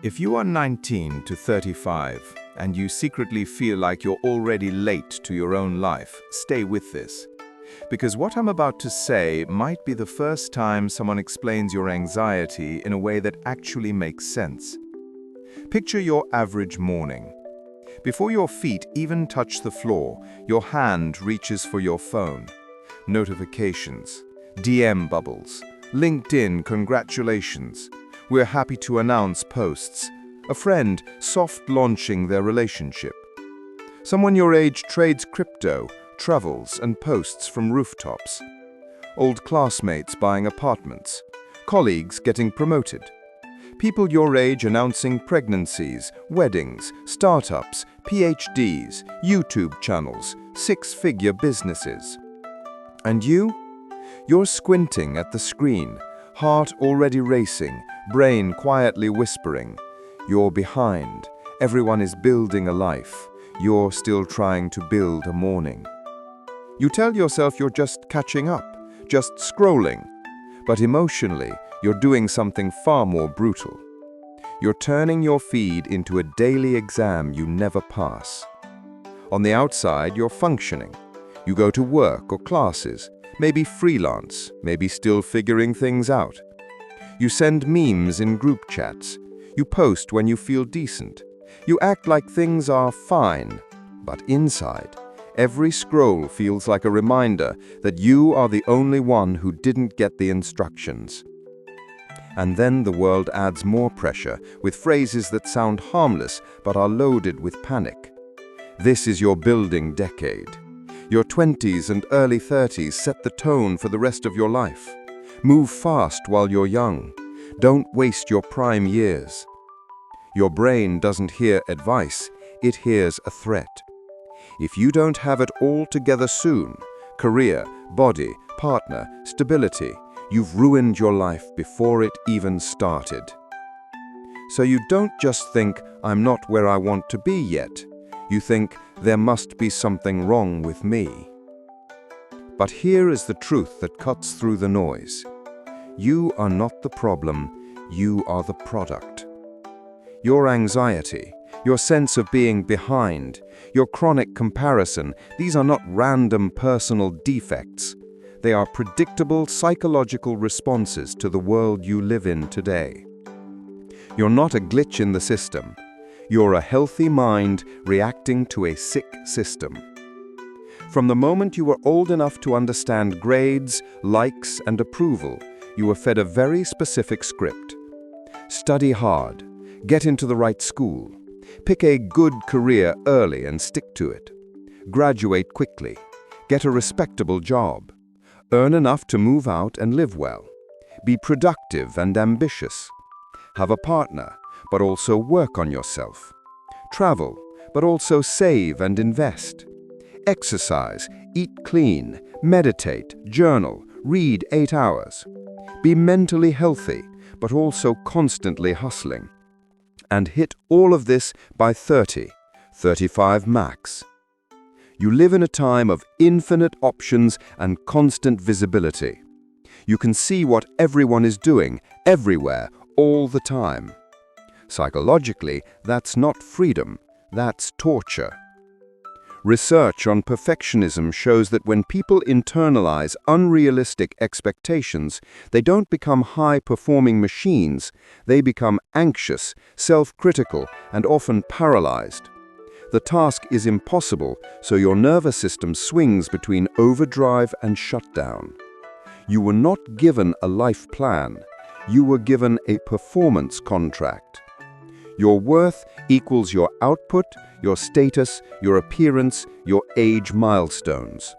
If you are 19 to 35 and you secretly feel like you're already late to your own life, stay with this. Because what I'm about to say might be the first time someone explains your anxiety in a way that actually makes sense. Picture your average morning. Before your feet even touch the floor, your hand reaches for your phone. Notifications, DM bubbles, LinkedIn congratulations. We're happy to announce posts. A friend soft launching their relationship. Someone your age trades crypto, travels and posts from rooftops. Old classmates buying apartments. Colleagues getting promoted. People your age announcing pregnancies, weddings, startups, PhDs, YouTube channels, six-figure businesses. And you? You're squinting at the screen, heart already racing, brain quietly whispering. You're behind. Everyone is building a life. You're still trying to build a morning. You tell yourself you're just catching up, just scrolling. But emotionally, you're doing something far more brutal. You're turning your feed into a daily exam you never pass. On the outside, you're functioning. You go to work or classes, maybe freelance, maybe still figuring things out. You send memes in group chats. You post when you feel decent. You act like things are fine. But inside, every scroll feels like a reminder that you are the only one who didn't get the instructions. And then the world adds more pressure with phrases that sound harmless but are loaded with panic. This is your building decade. Your 20s and early 30s set the tone for the rest of your life. Move fast while you're young. Don't waste your prime years. Your brain doesn't hear advice, it hears a threat. If you don't have it all together soon, career, body, partner, stability, you've ruined your life before it even started. So you don't just think, I'm not where I want to be yet. You think, there must be something wrong with me. But here is the truth that cuts through the noise. You are not the problem, you are the product. Your anxiety, your sense of being behind, your chronic comparison, these are not random personal defects. They are predictable psychological responses to the world you live in today. You're not a glitch in the system. You're a healthy mind reacting to a sick system. From the moment you were old enough to understand grades, likes, and approval, you were fed a very specific script. Study hard. Get into the right school. Pick a good career early and stick to it. Graduate quickly. Get a respectable job. Earn enough to move out and live well. Be productive and ambitious. Have a partner, but also work on yourself. Travel, but also save and invest. Exercise, eat clean, meditate, journal, read 8 hours. Be mentally healthy, but also constantly hustling. And hit all of this by 30, 35 max. You live in a time of infinite options and constant visibility. You can see what everyone is doing, everywhere, all the time. Psychologically, that's not freedom, that's torture. Research on perfectionism shows that when people internalize unrealistic expectations, they don't become high-performing machines, they become anxious, self-critical, and often paralyzed. The task is impossible, so your nervous system swings between overdrive and shutdown. You were not given a life plan, you were given a performance contract. Your worth equals your output, your status, your appearance, your age milestones.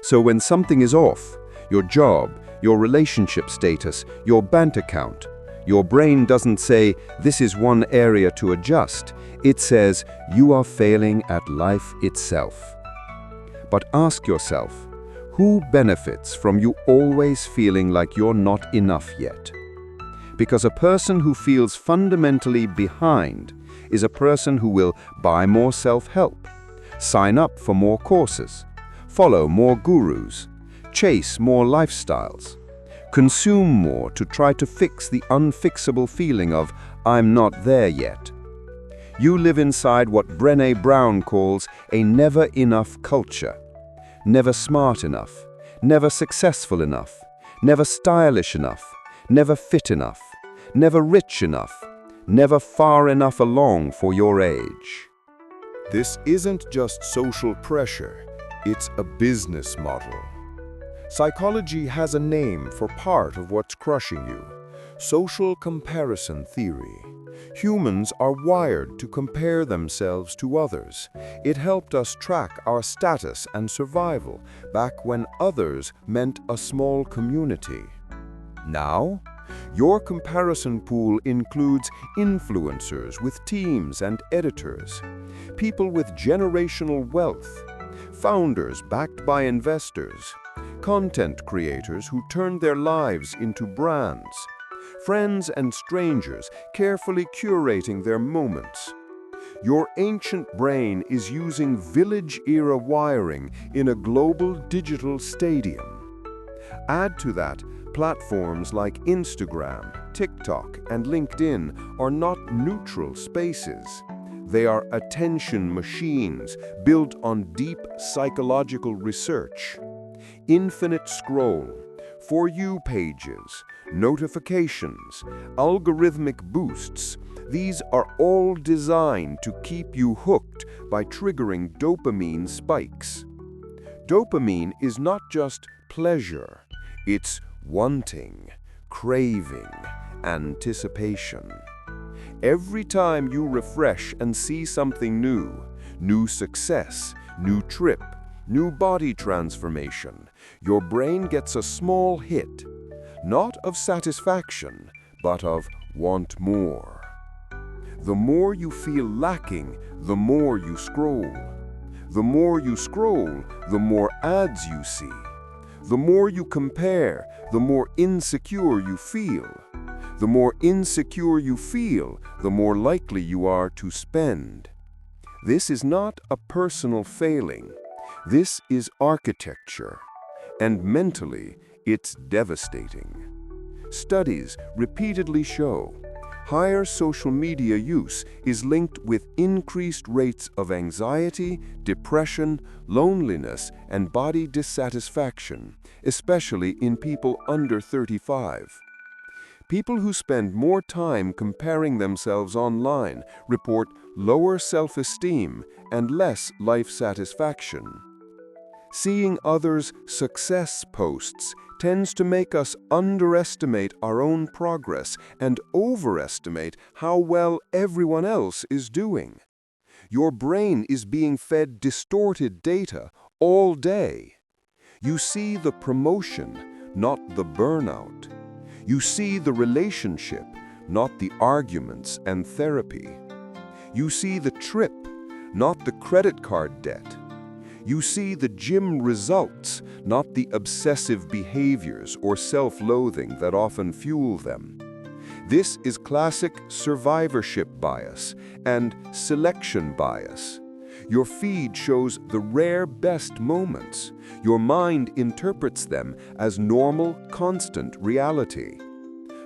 So when something is off, your job, your relationship status, your bank account, your brain doesn't say, this is one area to adjust. It says, you are failing at life itself. But ask yourself, who benefits from you always feeling like you're not enough yet? Because a person who feels fundamentally behind is a person who will buy more self-help, sign up for more courses, follow more gurus, chase more lifestyles, consume more to try to fix the unfixable feeling of "I'm not there yet." You live inside what Brené Brown calls a never-enough culture. Never smart enough, never successful enough, never stylish enough, never fit enough, never rich enough, never far enough along for your age. This isn't just social pressure, it's a business model. Psychology has a name for part of what's crushing you: social comparison theory. Humans are wired to compare themselves to others. It helped us track our status and survival back when others meant a small community. Now, your comparison pool includes influencers with teams and editors, people with generational wealth, founders backed by investors, content creators who turn their lives into brands, friends and strangers carefully curating their moments. Your ancient brain is using village-era wiring in a global digital stadium. Add to that, platforms like Instagram, TikTok, and LinkedIn are not neutral spaces. They are attention machines built on deep psychological research. Infinite scroll, For You pages, notifications, algorithmic boosts, these are all designed to keep you hooked by triggering dopamine spikes. Dopamine is not just pleasure, it's wanting, craving, anticipation. Every time you refresh and see something new success, new trip, new body transformation, your brain gets a small hit, not of satisfaction, but of want more. The more you feel lacking, the more you scroll. The more you scroll, the more ads you see. The more you compare, the more insecure you feel. The more insecure you feel, the more likely you are to spend. This is not a personal failing. This is architecture. And mentally, it's devastating. Studies repeatedly show higher social media use is linked with increased rates of anxiety, depression, loneliness, and body dissatisfaction, especially in people under 35. People who spend more time comparing themselves online report lower self-esteem and less life satisfaction. Seeing others' success posts tends to make us underestimate our own progress and overestimate how well everyone else is doing. Your brain is being fed distorted data all day. You see the promotion, not the burnout. You see the relationship, not the arguments and therapy. You see the trip, not the credit card debt. You see the gym results, not the obsessive behaviors or self-loathing that often fuel them. This is classic survivorship bias and selection bias. Your feed shows the rare best moments. Your mind interprets them as normal, constant reality.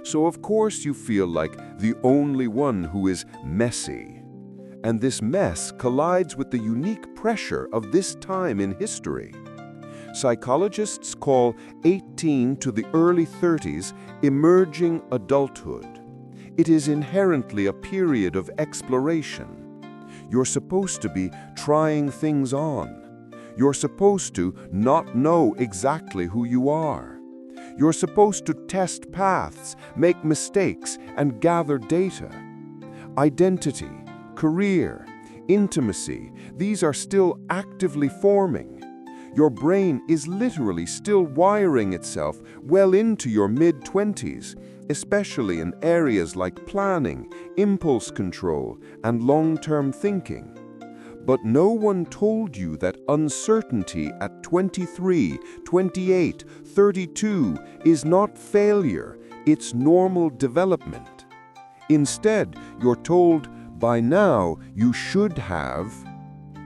So of course you feel like the only one who is messy. And this mess collides with the unique pressure of this time in history. Psychologists call 18 to the early 30s emerging adulthood. It is inherently a period of exploration. You're supposed to be trying things on. You're supposed to not know exactly who you are. You're supposed to test paths, make mistakes, and gather data. Identity, career, intimacy, these are still actively forming. Your brain is literally still wiring itself well into your mid-20s, especially in areas like planning, impulse control, and long-term thinking. But no one told you that uncertainty at 23, 28, 32 is not failure, it's normal development. Instead, you're told, by now, you should have.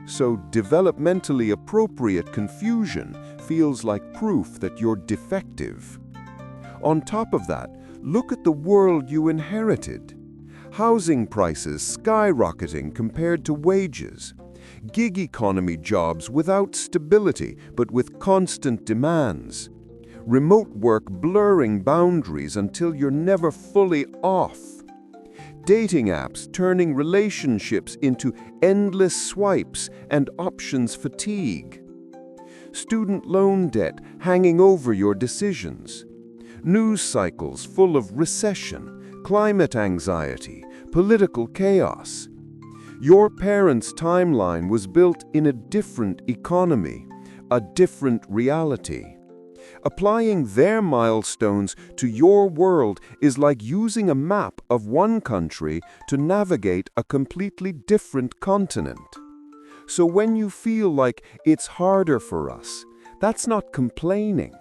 So developmentally appropriate confusion feels like proof that you're defective. On top of that, look at the world you inherited. Housing prices skyrocketing compared to wages. Gig economy jobs without stability but with constant demands. Remote work blurring boundaries until you're never fully off. Dating apps turning relationships into endless swipes and options fatigue. Student loan debt hanging over your decisions. News cycles full of recession, climate anxiety, political chaos. Your parents' timeline was built in a different economy, a different reality. Applying their milestones to your world is like using a map of one country to navigate a completely different continent. So when you feel like it's harder for us, that's not complaining.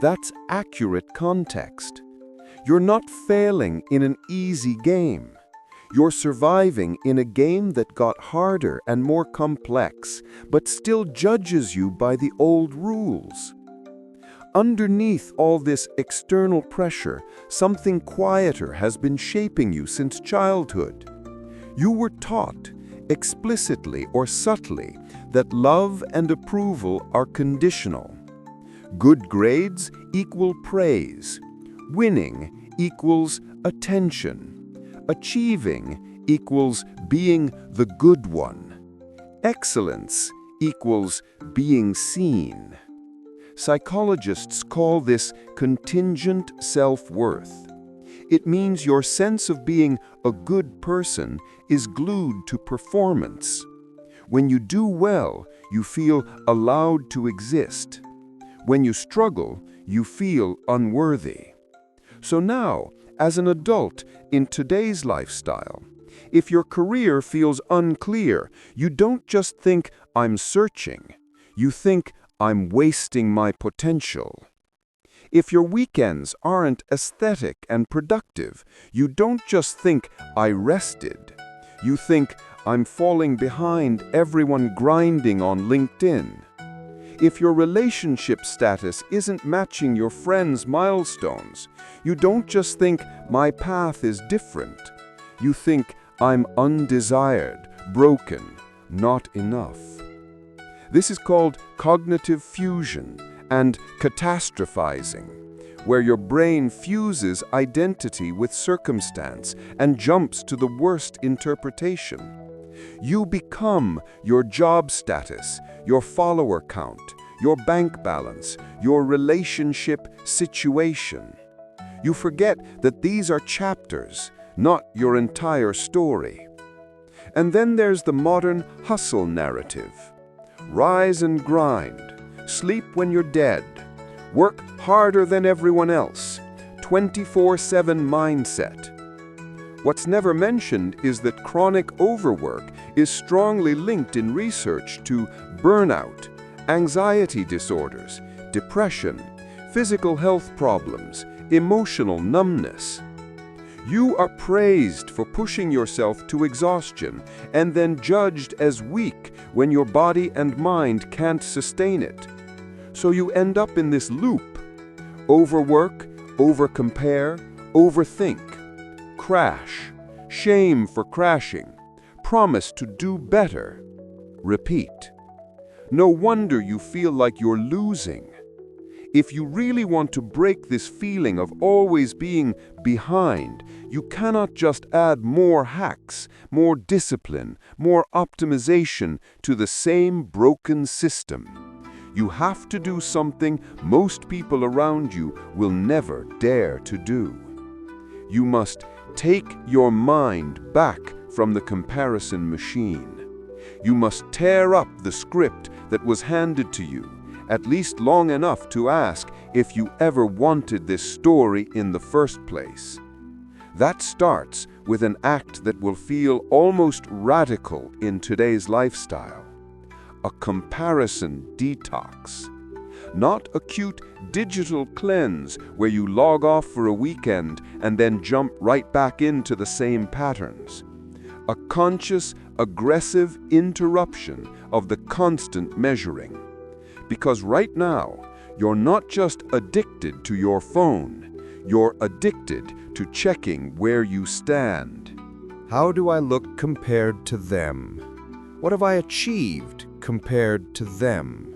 That's accurate context. You're not failing in an easy game. You're surviving in a game that got harder and more complex, but still judges you by the old rules. Underneath all this external pressure, something quieter has been shaping you since childhood. You were taught, explicitly or subtly, that love and approval are conditional. Good grades equal praise. Winning equals attention. Achieving equals being the good one. Excellence equals being seen. Psychologists call this contingent self-worth. It means your sense of being a good person is glued to performance. When you do well, you feel allowed to exist. When you struggle, you feel unworthy. So now, as an adult in today's lifestyle, if your career feels unclear, you don't just think, "I'm searching." You think, "I'm wasting my potential." If your weekends aren't aesthetic and productive, you don't just think, "I rested." You think, "I'm falling behind everyone grinding on LinkedIn." If your relationship status isn't matching your friends' milestones, you don't just think, "My path is different." You think, "I'm undesired, broken, not enough." This is called cognitive fusion and catastrophizing, where your brain fuses identity with circumstance and jumps to the worst interpretation. You become your job status, your follower count, your bank balance, your relationship situation. You forget that these are chapters, not your entire story. And then there's the modern hustle narrative. Rise and grind, sleep when you're dead, work harder than everyone else, 24/7 mindset. What's never mentioned is that chronic overwork is strongly linked in research to burnout, anxiety disorders, depression, physical health problems, emotional numbness. You are praised for pushing yourself to exhaustion and then judged as weak when your body and mind can't sustain it. So you end up in this loop. Overwork, overcompare, overthink. Crash, shame for crashing, promise to do better. Repeat. No wonder you feel like you're losing. If you really want to break this feeling of always being behind, you cannot just add more hacks, more discipline, more optimization to the same broken system. You have to do something most people around you will never dare to do. You must take your mind back from the comparison machine. You must tear up the script that was handed to you, at least long enough to ask if you ever wanted this story in the first place. That starts with an act that will feel almost radical in today's lifestyle. A comparison detox. Not a cute digital cleanse where you log off for a weekend and then jump right back into the same patterns. A conscious, aggressive interruption of the constant measuring. Because right now, you're not just addicted to your phone, you're addicted to checking where you stand. How do I look compared to them? What have I achieved compared to them?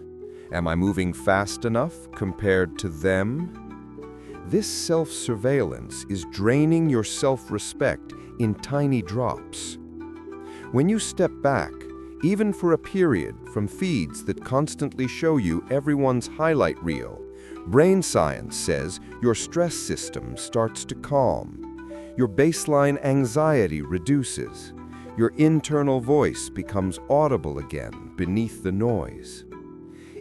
Am I moving fast enough compared to them? This self-surveillance is draining your self-respect in tiny drops. When you step back, even for a period, from feeds that constantly show you everyone's highlight reel, brain science says your stress system starts to calm. Your baseline anxiety reduces. Your internal voice becomes audible again beneath the noise.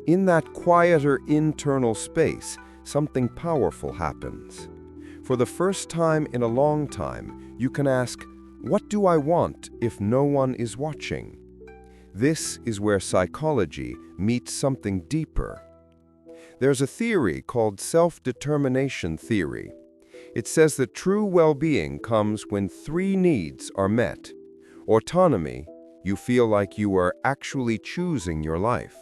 In that quieter internal space, something powerful happens. For the first time in a long time, you can ask, what do I want if no one is watching? This is where psychology meets something deeper. There's a theory called self-determination theory. It says that true well-being comes when 3 needs are met. Autonomy, you feel like you are actually choosing your life.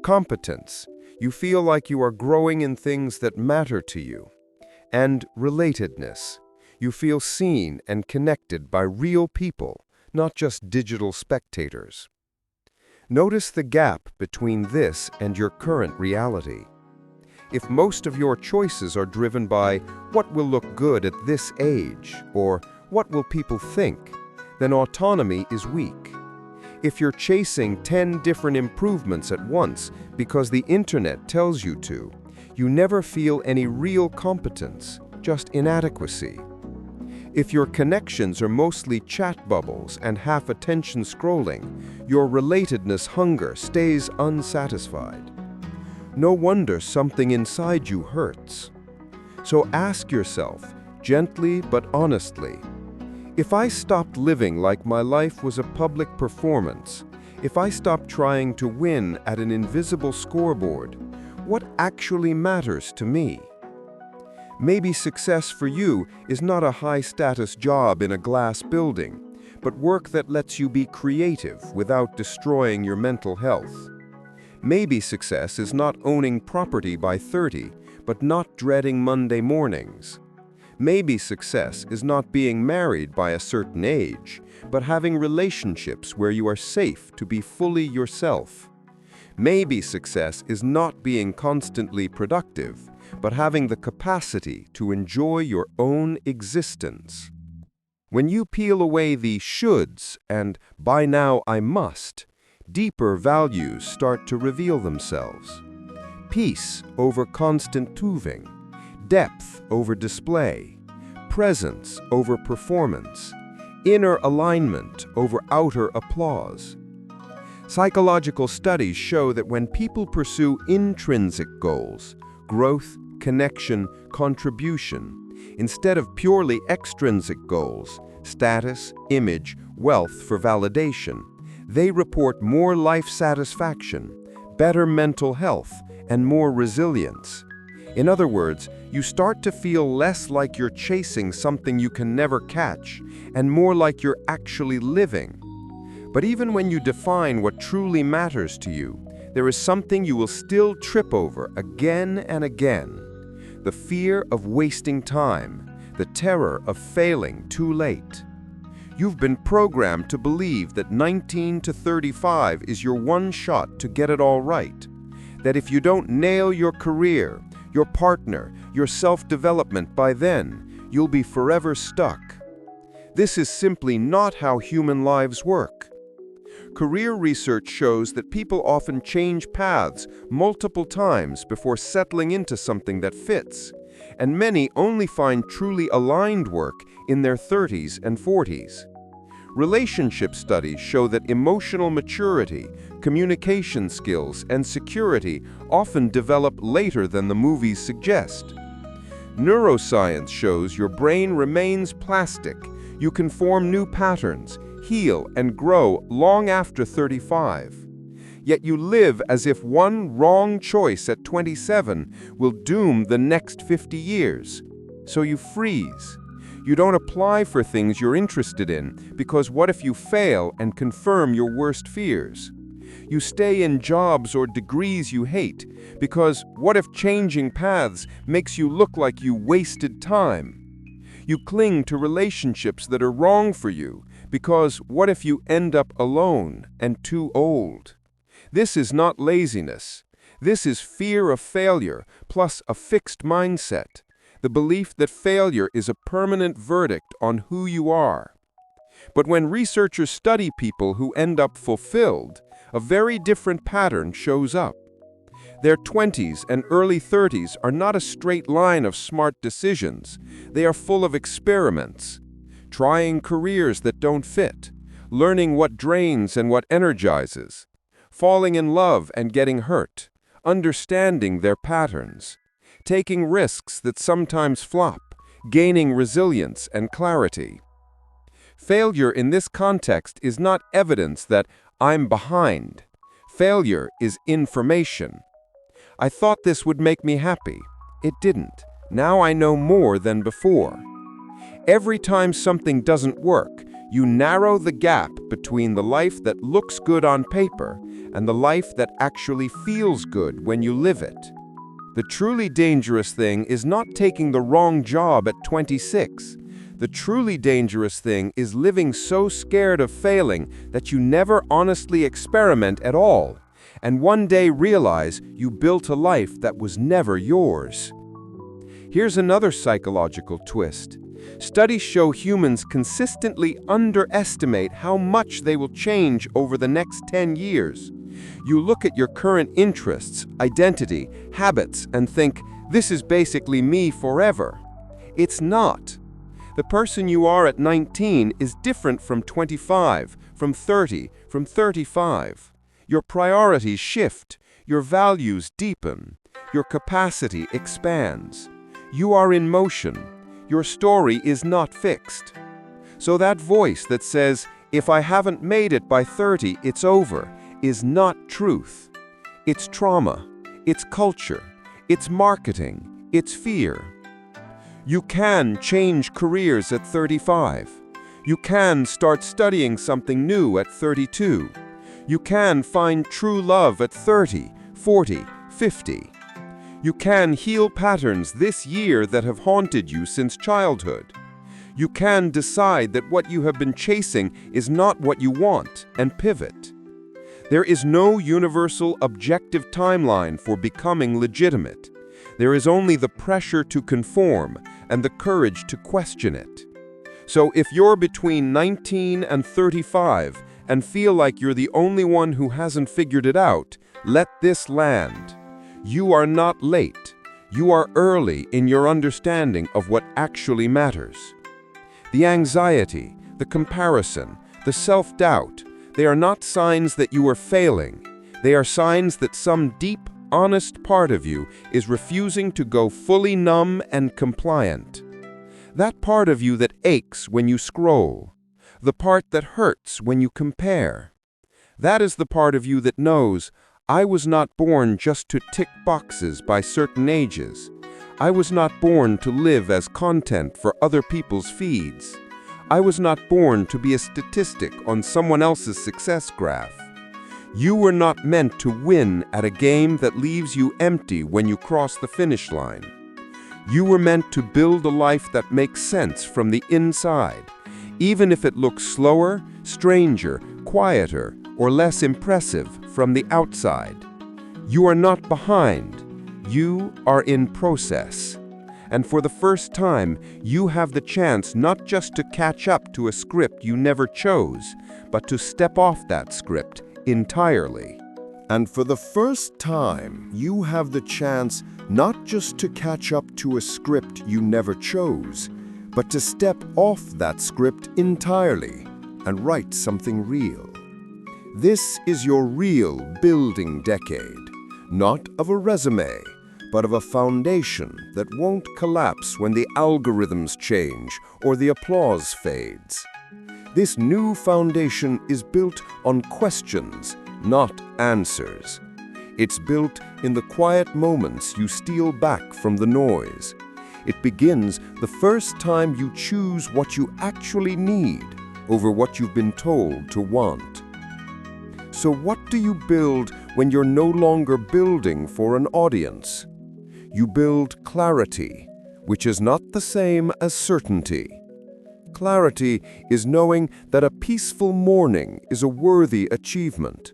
Competence, you feel like you are growing in things that matter to you. And relatedness, you feel seen and connected by real people, not just digital spectators. Notice the gap between this and your current reality. If most of your choices are driven by what will look good at this age or what will people think, then autonomy is weak. If you're chasing 10 different improvements at once because the internet tells you to, you never feel any real competence, just inadequacy. If your connections are mostly chat bubbles and half attention scrolling, your relatedness hunger stays unsatisfied. No wonder something inside you hurts. So ask yourself, gently but honestly, if I stopped living like my life was a public performance, if I stopped trying to win at an invisible scoreboard, what actually matters to me? Maybe success for you is not a high-status job in a glass building, but work that lets you be creative without destroying your mental health. Maybe success is not owning property by 30, but not dreading Monday mornings. Maybe success is not being married by a certain age, but having relationships where you are safe to be fully yourself. Maybe success is not being constantly productive, but having the capacity to enjoy your own existence. When you peel away the shoulds and by now I must, deeper values start to reveal themselves. Peace over constant tuving, depth over display, presence over performance, inner alignment over outer applause. Psychological studies show that when people pursue intrinsic goals, growth, connection, contribution, instead of purely extrinsic goals, status, image, wealth for validation, they report more life satisfaction, better mental health, and more resilience. In other words, you start to feel less like you're chasing something you can never catch, and more like you're actually living. But even when you define what truly matters to you, there is something you will still trip over again and again. The fear of wasting time, the terror of failing too late. You've been programmed to believe that 19 to 35 is your one shot to get it all right. That if you don't nail your career, your partner, your self-development by then, you'll be forever stuck. This is simply not how human lives work. Career research shows that people often change paths multiple times before settling into something that fits, and many only find truly aligned work in their 30s and 40s. Relationship studies show that emotional maturity, communication skills, and security often develop later than the movies suggest. Neuroscience shows your brain remains plastic. You can form new patterns, heal, and grow long after 35. Yet you live as if one wrong choice at 27 will doom the next 50 years. So you freeze. You don't apply for things you're interested in, because what if you fail and confirm your worst fears? You stay in jobs or degrees you hate, because what if changing paths makes you look like you wasted time? You cling to relationships that are wrong for you, Because what if you end up alone and too old? This is not laziness. This is fear of failure plus a fixed mindset, the belief that failure is a permanent verdict on who you are. But when researchers study people who end up fulfilled, a very different pattern shows up. Their 20s and early 30s are not a straight line of smart decisions. They are full of experiments, trying careers that don't fit, learning what drains and what energizes, falling in love and getting hurt, understanding their patterns, taking risks that sometimes flop, gaining resilience and clarity. Failure in this context is not evidence that I'm behind. Failure is information. I thought this would make me happy. It didn't. Now I know more than before. Every time something doesn't work, you narrow the gap between the life that looks good on paper and the life that actually feels good when you live it. The truly dangerous thing is not taking the wrong job at 26. The truly dangerous thing is living so scared of failing that you never honestly experiment at all, and one day realize you built a life that was never yours. Here's another psychological twist. Studies show humans consistently underestimate how much they will change over the next 10 years. You look at your current interests, identity, habits, and think, this is basically me forever. It's not. The person you are at 19 is different from 25, from 30, from 35. Your priorities shift, your values deepen, your capacity expands. You are in motion. Your story is not fixed. So that voice that says, if I haven't made it by 30, it's over, is not truth. It's trauma, it's culture, it's marketing, it's fear. You can change careers at 35. You can start studying something new at 32. You can find true love at 30, 40, 50. You can heal patterns this year that have haunted you since childhood. You can decide that what you have been chasing is not what you want and pivot. There is no universal objective timeline for becoming legitimate. There is only the pressure to conform and the courage to question it. So if you're between 19 and 35 and feel like you're the only one who hasn't figured it out, let this land. You are not late. You are early in your understanding of what actually matters. The anxiety, the comparison, the self-doubt, they are not signs that you are failing. They are signs that some deep, honest part of you is refusing to go fully numb and compliant. That part of you that aches when you scroll. The part that hurts when you compare. That is the part of you that knows, I was not born just to tick boxes by certain ages. I was not born to live as content for other people's feeds. I was not born to be a statistic on someone else's success graph. You were not meant to win at a game that leaves you empty when you cross the finish line. You were meant to build a life that makes sense from the inside, even if it looks slower, stranger, quieter, or less impressive from the outside. You are not behind. You are in process. And for the first time, you have the chance not just to catch up to a script you never chose, but to step off that script entirely. And for the first time, you have the chance not just to catch up to a script you never chose, but to step off that script entirely and write something real. This is your real building decade, not of a resume, but of a foundation that won't collapse when the algorithms change or the applause fades. This new foundation is built on questions, not answers. It's built in the quiet moments you steal back from the noise. It begins the first time you choose what you actually need over what you've been told to want. So what do you build when you're no longer building for an audience? You build clarity, which is not the same as certainty. Clarity is knowing that a peaceful morning is a worthy achievement.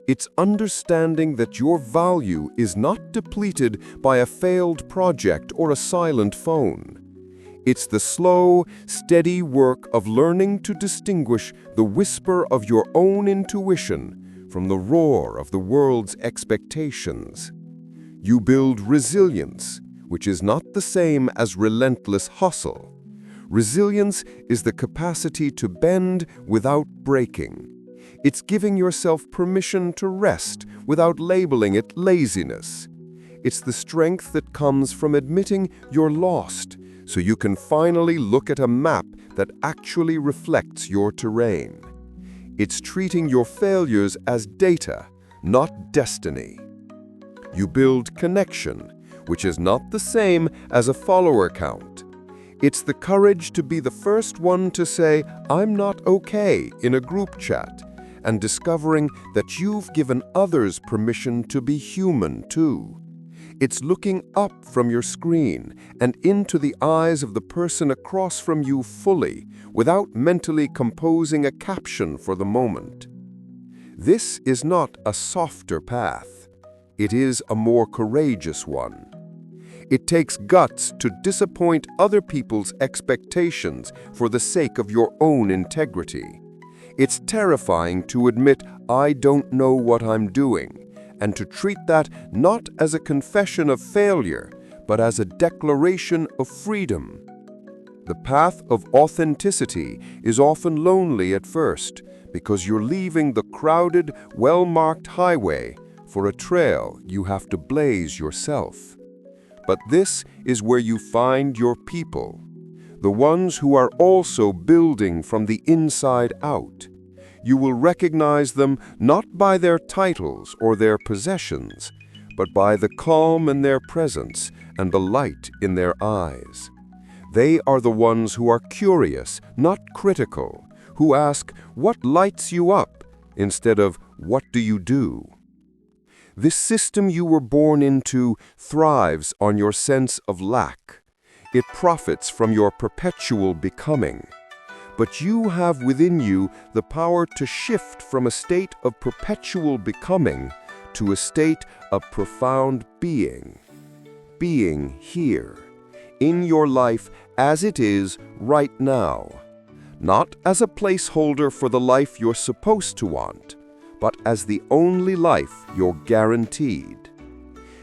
It's understanding that your value is not depleted by a failed project or a silent phone. It's the slow, steady work of learning to distinguish the whisper of your own intuition from the roar of the world's expectations. You build resilience, which is not the same as relentless hustle. Resilience is the capacity to bend without breaking. It's giving yourself permission to rest without labeling it laziness. It's the strength that comes from admitting you're lost, so you can finally look at a map that actually reflects your terrain. It's treating your failures as data, not destiny. You build connection, which is not the same as a follower count. It's the courage to be the first one to say, "I'm not okay," in a group chat, and discovering that you've given others permission to be human too. It's looking up from your screen and into the eyes of the person across from you fully, without mentally composing a caption for the moment. This is not a softer path. It is a more courageous one. It takes guts to disappoint other people's expectations for the sake of your own integrity. It's terrifying to admit, "I don't know what I'm doing," and to treat that not as a confession of failure, but as a declaration of freedom. The path of authenticity is often lonely at first, because you're leaving the crowded, well-marked highway for a trail you have to blaze yourself. But this is where you find your people, the ones who are also building from the inside out. You will recognize them not by their titles or their possessions, but by the calm in their presence and the light in their eyes. They are the ones who are curious, not critical, who ask, "What lights you up?" instead of, "What do you do?" This system you were born into thrives on your sense of lack. It profits from your perpetual becoming. But you have within you the power to shift from a state of perpetual becoming to a state of profound being. Being here, in your life as it is right now. Not as a placeholder for the life you're supposed to want, but as the only life you're guaranteed.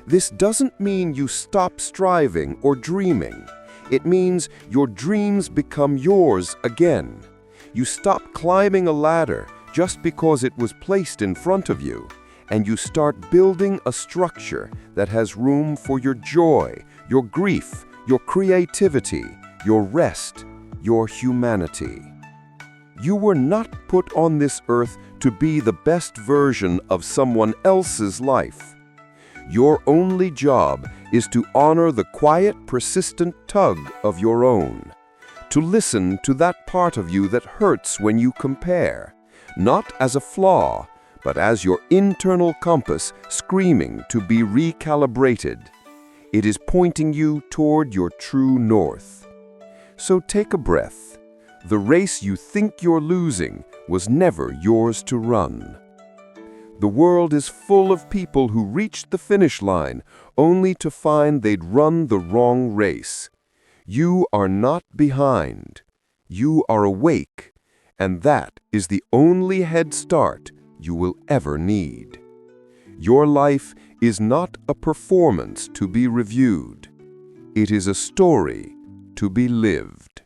This doesn't mean you stop striving or dreaming. It means your dreams become yours again. You stop climbing a ladder just because it was placed in front of you, and you start building a structure that has room for your joy, your grief, your creativity, your rest, your humanity. You were not put on this earth to be the best version of someone else's life. Your only job is to honor the quiet, persistent tug of your own, to listen to that part of you that hurts when you compare, not as a flaw, but as your internal compass screaming to be recalibrated. It is pointing you toward your true north. So take a breath. The race you think you're losing was never yours to run. The world is full of people who reached the finish line only to find they'd run the wrong race. You are not behind. You are awake, and that is the only head start you will ever need. Your life is not a performance to be reviewed. It is a story to be lived.